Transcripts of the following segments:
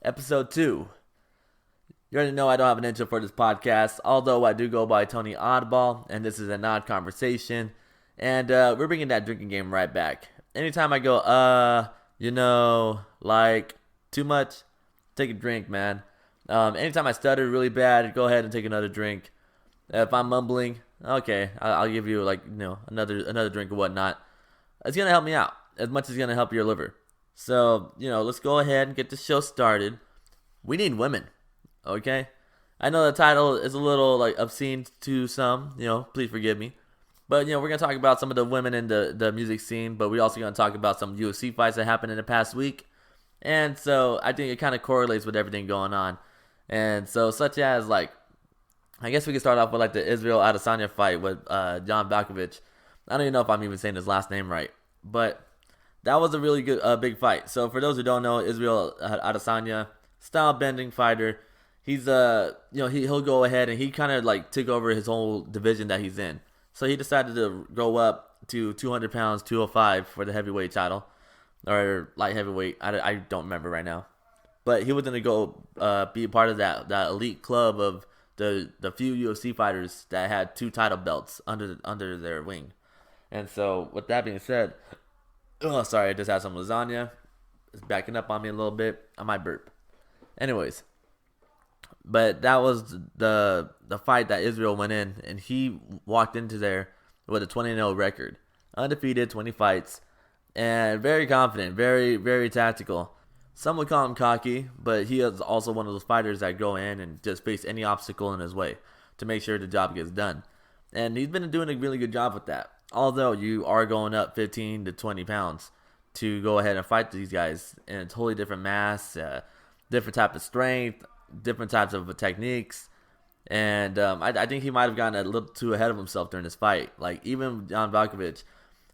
episode 2. You already know I don't have an intro for this podcast, although I do go by Tony Oddball, and this is an odd conversation. And we're bringing that drinking game right back. Anytime I go, too much, take a drink, man. Anytime I stutter really bad, go ahead and take another drink. If I'm mumbling, okay, I'll give you another drink or whatnot. It's gonna help me out as much as it's gonna help your liver. So let's go ahead and get the show started. We need women, okay? I know the title is a little obscene to some. Please forgive me. But we're gonna talk about some of the women in the music scene, but we're also gonna talk about some UFC fights that happened in the past week. And so I think it kind of correlates with everything going on. And so such as I guess we can start off with the Israel Adesanya fight with Jan Blachowicz. I don't even know if I'm even saying his last name right, but that was a really good big fight. So for those who don't know, Israel Adesanya, style bending fighter. He's he'll go ahead and he kind of took over his whole division that he's in. So he decided to go up to 200 pounds, 205 for the heavyweight title, or light heavyweight. I don't remember right now, but he was gonna go be a part of that elite club of the few UFC fighters that had 2 title belts under their wing. And so with that being said, oh sorry, I just had some lasagna. It's backing up on me a little bit. I might burp. Anyways, but that was the fight that Israel went in, and he walked into there with a 20-0 record, undefeated, 20 fights, and very confident, very very tactical. Some would call him cocky, but he is also one of those fighters that go in and just face any obstacle in his way to make sure the job gets done. And he's been doing a really good job with that. Although you are going up 15 to 20 pounds to go ahead and fight these guys in a totally different mass, different type of strength, different types of techniques. And I think he might have gotten a little too ahead of himself during this fight. Even Jan Blachowicz,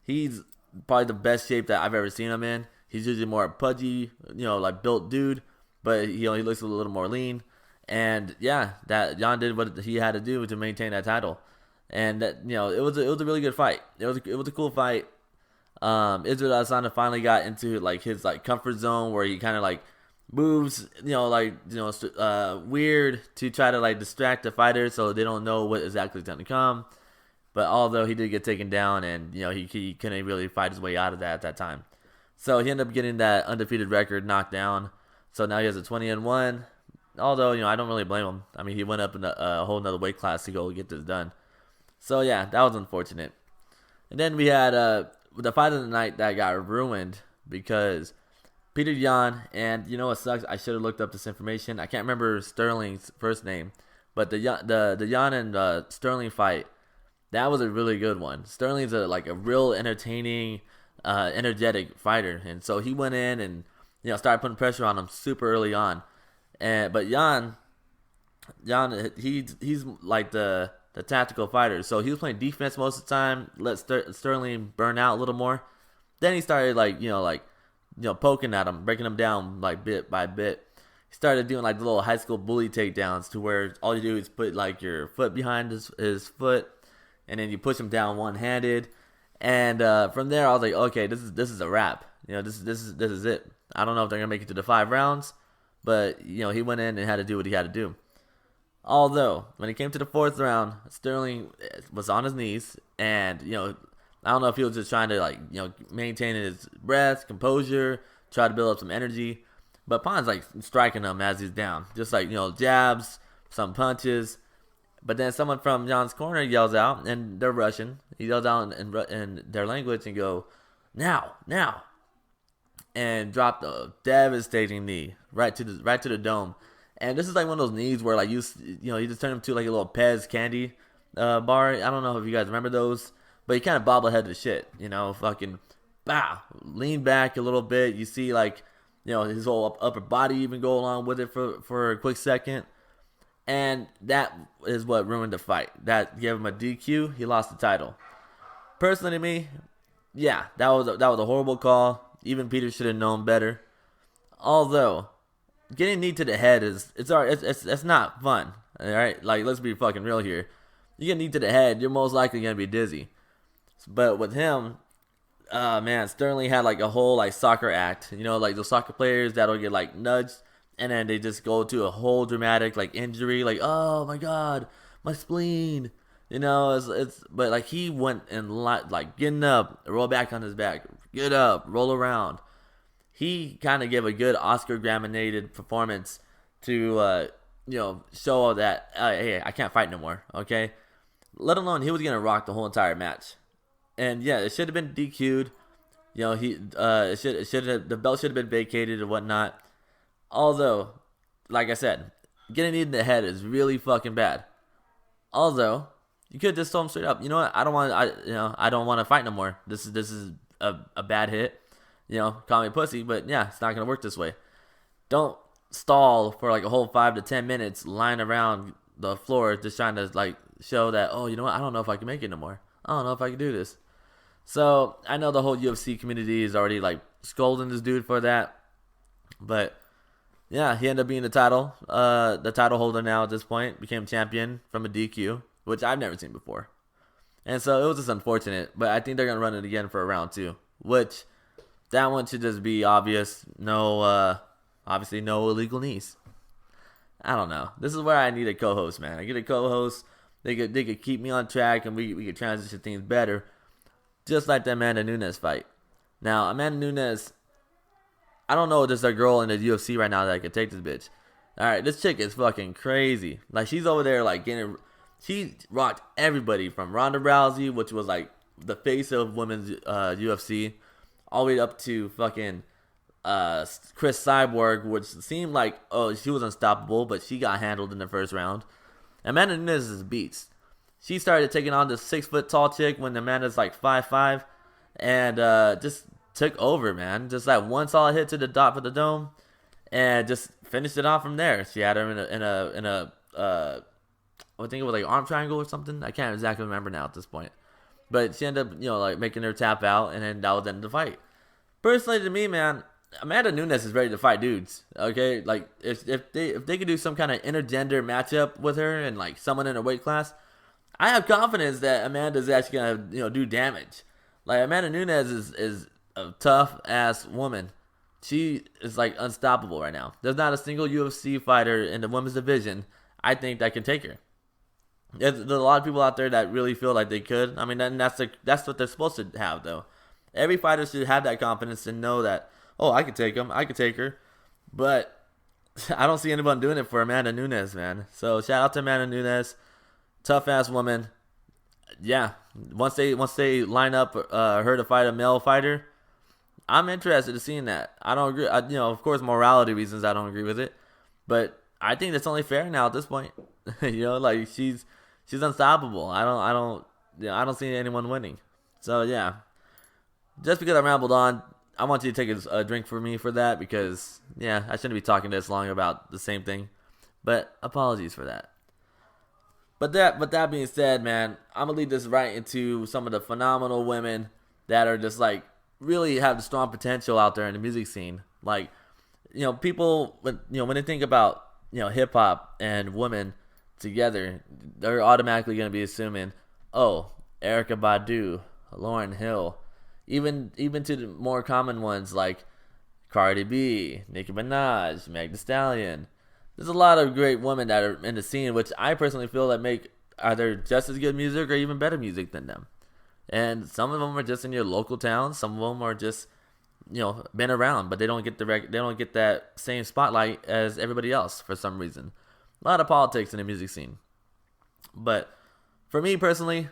he's probably the best shape that I've ever seen him in. He's usually more pudgy, built dude, but he looks a little more lean. And yeah, that Jan did what he had to do to maintain that title. And that it was a really good fight. It was a cool fight. Israel Adesanya finally got into his comfort zone where he kind of moves weird to try to distract the fighter so they don't know what exactly is going to come. But although he did get taken down, and he couldn't really fight his way out of that at that time. So he ended up getting that undefeated record knocked down. So now he has a 20-1. Although I don't really blame him. I mean, he went up in a whole nother weight class to go get this done. So yeah, that was unfortunate. And then we had the fight of the night that got ruined because Peter Yan, and what sucks? I should have looked up this information. I can't remember Sterling's first name, but the Yan and Sterling fight, that was a really good one. Sterling's a real entertaining, energetic fighter, and so he went in and started putting pressure on him super early on. But Yan, he's like the tactical fighter, so he was playing defense most of the time. Let Sterling burn out a little more. Then he started poking at him, breaking him down bit by bit. He started doing the little high school bully takedowns to where all you do is put your foot behind his foot, and then you push him down one-handed. And from there, I was like, okay, this is a wrap. This is it. I don't know if they're gonna make it to the 5 rounds, but he went in and had to do what he had to do. Although when it came to the 4th round, Sterling was on his knees, and I don't know if he was just trying to maintain his breath, composure, try to build up some energy. But Pon's striking him as he's down, just jabs, some punches. But then someone from Jan's corner yells out, and they're Russian. He yells out in their language and go, now, and dropped a devastating knee right to the dome. And this is one of those knees where you just turn him to a little Pez candy bar. I don't know if you guys remember those, but he kind of bobbleheaded the shit. Fucking lean back a little bit. You see his whole upper body even go along with it for a quick second. And that is what ruined the fight. That gave him a DQ. He lost the title. Personally, to me, yeah, that was a horrible call. Even Peter should have known better. Although getting knee to the head it's not fun. All right, let's be fucking real here. You get knee to the head, you're most likely gonna be dizzy. But with him, man, Sterling had a whole soccer act. Those soccer players that'll get nudged and then they just go to a whole dramatic like injury, like, oh my god, my spleen. But like he went and like getting up, roll back on his back, get up, roll around. He kind of gave a good Oscar nominated performance to show that hey, I can't fight no more. Okay, let alone he was gonna rock the whole entire match, and yeah, it should have been DQ'd. The belt should have been vacated and whatnot. Although, like I said, getting hit in the head is really fucking bad. Although, you could just told him straight up, you know what? I don't want to fight no more. This is a bad hit. Call me a pussy, but yeah, it's not gonna work this way. Don't stall for like a whole 5 to 10 minutes lying around the floor just trying to like show that, oh, you know what? I don't know if I can make it no more. I don't know if I can do this. So I know the whole UFC community is already like scolding this dude for that, but yeah, he ended up being the title holder now at this point. Became champion from a DQ, which I've never seen before, and so it was just unfortunate. But I think they're gonna run it again for a round 2, which that one should just be obvious. No, obviously no illegal knees. I don't know. This is where I need a co-host, man. I get a co-host. They could keep me on track, and we could transition things better. Just like the Amanda Nunes fight. Now, Amanda Nunes, I don't know if there's a girl in the UFC right now that could take this bitch. Alright, this chick is fucking crazy. Like, she's over there, like, she rocked everybody from Ronda Rousey, which was, like, the face of women's UFC, all the way up to fucking Chris Cyborg, which seemed like, oh, she was unstoppable, but she got handled in the first round. Amanda Nunes is a beast. She started taking on this 6 foot tall chick when Amanda's like 5'5", and just took over, man. Just like one solid hit to the dot for the dome, and just finished it off from there. She had her in a I think it was like arm triangle or something. I can't exactly remember now at this point, but she ended up like making her tap out, and then that was the end of the fight. Personally, to me, man, Amanda Nunes is ready to fight dudes. Okay, like if they could do some kind of intergender matchup with her and like someone in her weight class, I have confidence that Amanda's actually gonna do damage. Like Amanda Nunes is a tough ass woman. She is like unstoppable right now. There's not a single UFC fighter in the women's division I think that can take her. There's a lot of people out there that really feel like they could. I mean, that's what they're supposed to have though. Every fighter should have that confidence and know that, oh, I could take him, I could take her, but I don't see anyone doing it for Amanda Nunes, man. So shout out to Amanda Nunes. Tough ass woman. Yeah. Once they line up her to fight a male fighter, I'm interested in seeing that. I don't agree. Of course, morality reasons I don't agree with it, but I think that's only fair now at this point. Like she's unstoppable. I don't see anyone winning. So yeah. Just because I rambled on, I want you to take a drink for me for that because yeah, I shouldn't be talking this long about the same thing. But apologies for that. But that being said, man, I'm gonna lead this right into some of the phenomenal women that are just like really have the strong potential out there in the music scene. Like, people when they think about hip hop and women together, they're automatically gonna be assuming, oh, Erykah Badu, Lauryn Hill, even to the more common ones like Cardi B, Nicki Minaj, Meg Thee Stallion. There's a lot of great women that are in the scene, which I personally feel that make either just as good music or even better music than them. And some of them are just in your local town. Some of them are just, been around, but they don't get that same spotlight as everybody else for some reason. A lot of politics in the music scene. But for me personally,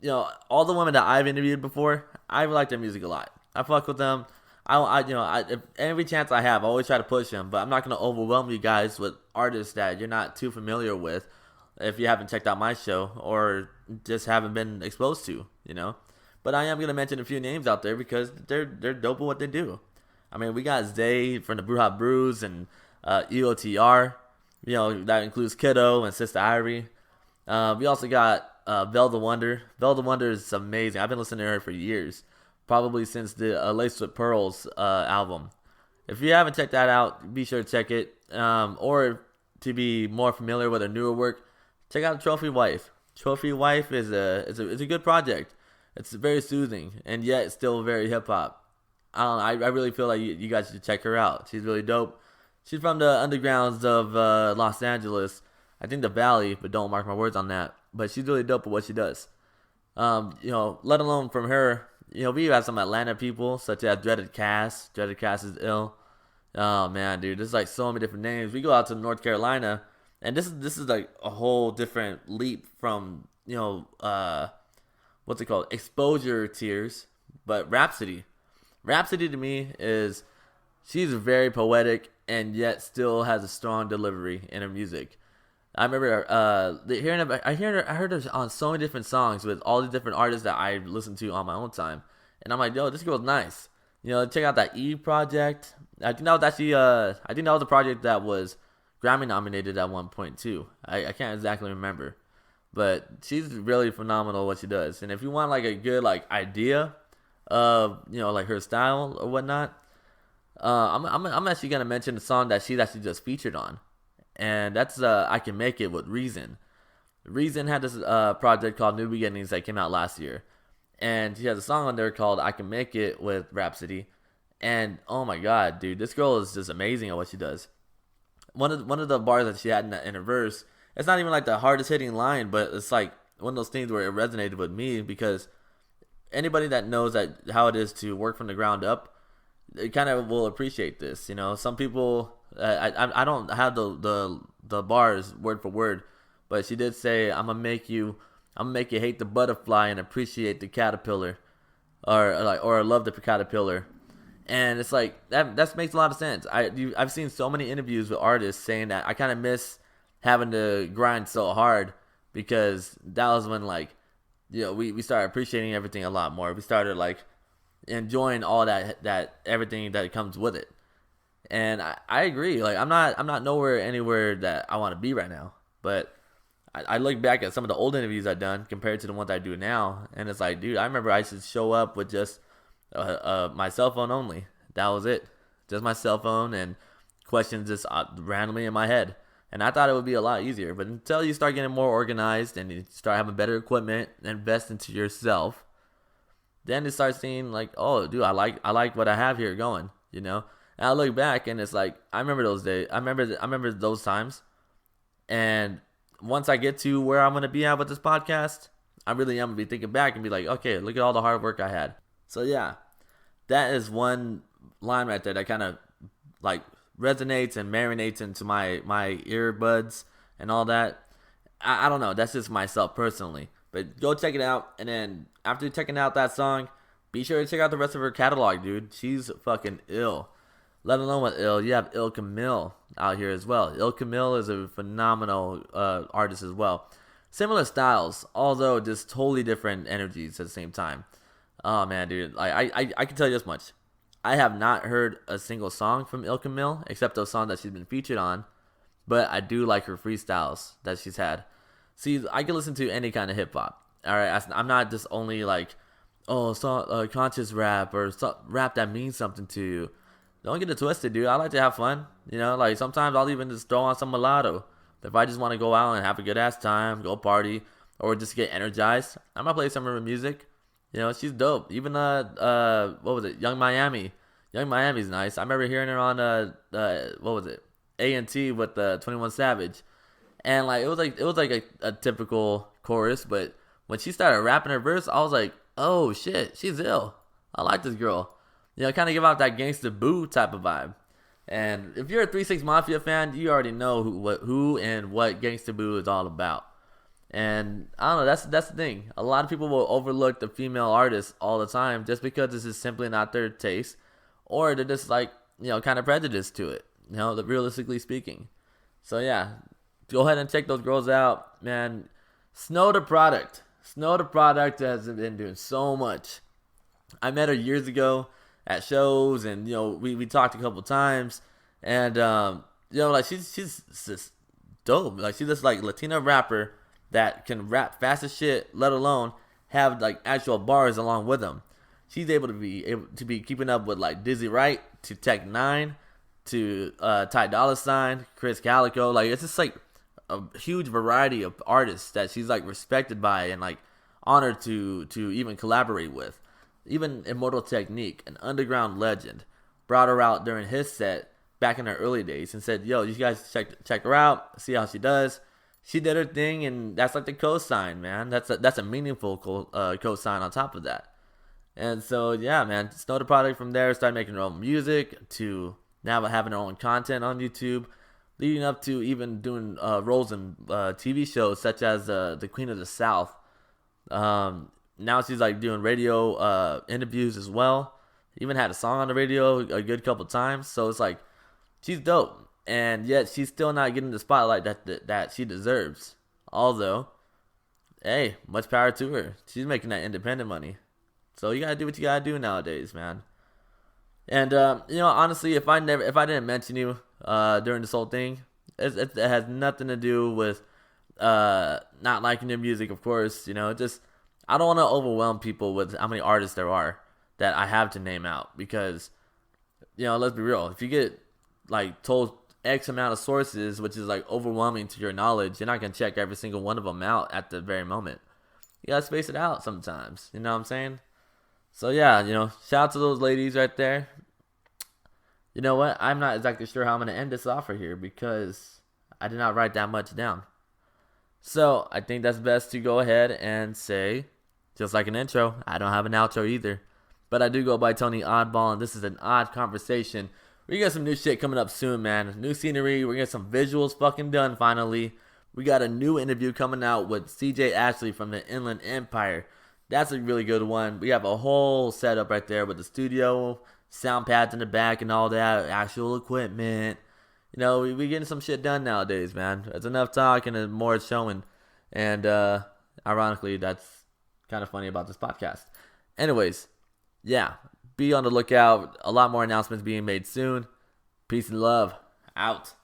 all the women that I've interviewed before, I like their music a lot. I fuck with them. If every chance I have, I always try to push them, but I'm not going to overwhelm you guys with artists that you're not too familiar with if you haven't checked out my show or just haven't been exposed to, But I am going to mention a few names out there because they're dope at what they do. I mean, we got Zay from the Brew Hot Brews and EOTR, that includes Kiddo and Sister Irie. We also got Vel the Wonder. Vel the Wonder is amazing. I've been listening to her for years. Probably since the Laced with Pearls album. If you haven't checked that out, be sure to check it. Or to be more familiar with her newer work, check out Trophy Wife. Trophy Wife is a good project. It's very soothing and yet still very hip hop. I really feel like you guys should check her out. She's really dope. She's from the undergrounds of Los Angeles. I think the Valley, but don't mark my words on that. But she's really dope at what she does. Let alone from her, we have some Atlanta people such as Dreaded Cass. Dreaded Cass is ill. Oh man, dude, there's like so many different names. We go out to North Carolina, and this is like a whole different leap from what's it called, exposure tiers. But Rhapsody to me is she's very poetic and yet still has a strong delivery in her music. I remember I heard her on so many different songs with all the different artists that I listened to on my own time, and I'm like, yo, this girl's nice. Check out that Eve project. I think that was actually I think that was a project that was Grammy nominated at one point too. I can't exactly remember, but she's really phenomenal at what she does. And if you want like a good like idea of like her style or whatnot, I'm actually gonna mention the song that she's actually just featured on, and that's I Can Make It with Reason. Reason had this project called New Beginnings that came out last year, and she has a song on there called I Can Make It with Rhapsody. And oh my god, dude, this girl is just amazing at what she does. One of the bars that she had in her verse, it's not even like the hardest hitting line, but it's like one of those things where it resonated with me, because anybody that knows that how it is to work from the ground up, it kind of will appreciate this. Some people, I don't have the bars word for word, but she did say, I'm gonna make you hate the butterfly and appreciate the caterpillar, or love the caterpillar. And it's like that makes a lot of sense. I've seen so many interviews with artists saying that I kind of miss having to grind so hard, because that was when we started appreciating everything a lot more. We started like enjoying all that everything that comes with it. And I agree. Like I'm not anywhere that I want to be right now. But I look back at some of the old interviews I've done compared to the ones I do now, and it's like, dude, I remember I used to show up with just my cell phone only. That was it, just my cell phone, and questions just randomly in my head. And I thought it would be a lot easier, but until you start getting more organized and you start having better equipment and invest into yourself, then it starts seeing like, oh, dude, I like what I have here going, And I look back and it's like, I remember those days. I remember those times. And once I get to where I'm gonna be at with this podcast, I really am gonna be thinking back and be like, okay, look at all the hard work I had. So yeah, that is one line right there that kind of like resonates and marinates into my earbuds and all that. I don't know. That's just myself personally. But go check it out. And then after checking out that song, be sure to check out the rest of her catalog, dude. She's fucking ill. Let alone with ill, you have Il Camille out here as well. Il Camille is a phenomenal artist as well. Similar styles, although just totally different energies at the same time. Oh man, dude, I can tell you this much. I have not heard a single song from Il Camille except those songs that she's been featured on, but I do like her freestyles that she's had. See, I can listen to any kind of hip hop. All right, I'm not just only like, conscious rap or rap that means something to you. Don't get it twisted, dude. I like to have fun. Like sometimes I'll even just throw on some mulatto. If I just want to go out and have a good ass time, go party, or just get energized, I'm gonna play some of her music. She's dope. Even what was it? Young Miami. Young Miami's nice. I remember hearing her on what was it? A&T with 21 Savage, and like it was like a typical chorus, but when she started rapping her verse, I was like, oh shit, she's ill. I like this girl. Kind of give out that Gangsta Boo type of vibe. And if you're a 3 6 Mafia fan, you already know who and what Gangsta Boo is all about. And I don't know, that's the thing. A lot of people will overlook the female artists all the time just because this is simply not their taste, or they're just like, kind of prejudiced to it, realistically speaking. So yeah, go ahead and check those girls out, man. Snow the Product has been doing so much. I met her years ago at shows, and we talked a couple times, and like she's just dope. Like she's just like Latina rapper that can rap fast as shit, let alone have like actual bars along with them. She's able to be keeping up with like Dizzy Wright to Tech Nine to Ty Dolla $ign, Chris Calico. Like it's just like a huge variety of artists that she's like respected by and like honored to even collaborate with. Even Immortal Technique, an underground legend, brought her out during his set back in her early days and said, yo, you guys check her out, see how she does. She did her thing, and that's like the cosign, man. That's a meaningful cosign on top of that. And so, yeah, man, just know the product from there. Start making her own music to now having her own content on YouTube, leading up to even doing roles in TV shows such as the Queen of the South. Now she's like doing radio interviews as well. Even had a song on the radio a good couple times. So it's like she's dope, and yet she's still not getting the spotlight that she deserves. Although, hey, much power to her. She's making that independent money. So you gotta do what you gotta do nowadays, man. And honestly, if I didn't mention you during this whole thing, it has nothing to do with not liking your music, of course. Just I don't want to overwhelm people with how many artists there are that I have to name out, because let's be real. If you get like told X amount of sources, which is like overwhelming to your knowledge, you're not gonna check every single one of them out at the very moment. You gotta space it out sometimes. You know what I'm saying? So yeah, shout out to those ladies right there. You know what? I'm not exactly sure how I'm gonna end this offer here because I did not write that much down. So I think that's best to go ahead and say, just like an intro, I don't have an outro either. But I do go by Tony Oddball, and this is an odd conversation. We got some new shit coming up soon, man. New scenery. We're getting some visuals fucking done finally. We got a new interview coming out with CJ Ashley from the Inland Empire. That's a really good one. We have a whole setup right there with the studio, sound pads in the back and all that, actual equipment. We getting some shit done nowadays, man. It's enough talking and more showing. And ironically, that's kind of funny about this podcast. Anyways, yeah, be on the lookout. A lot more announcements being made soon. Peace and love. Out.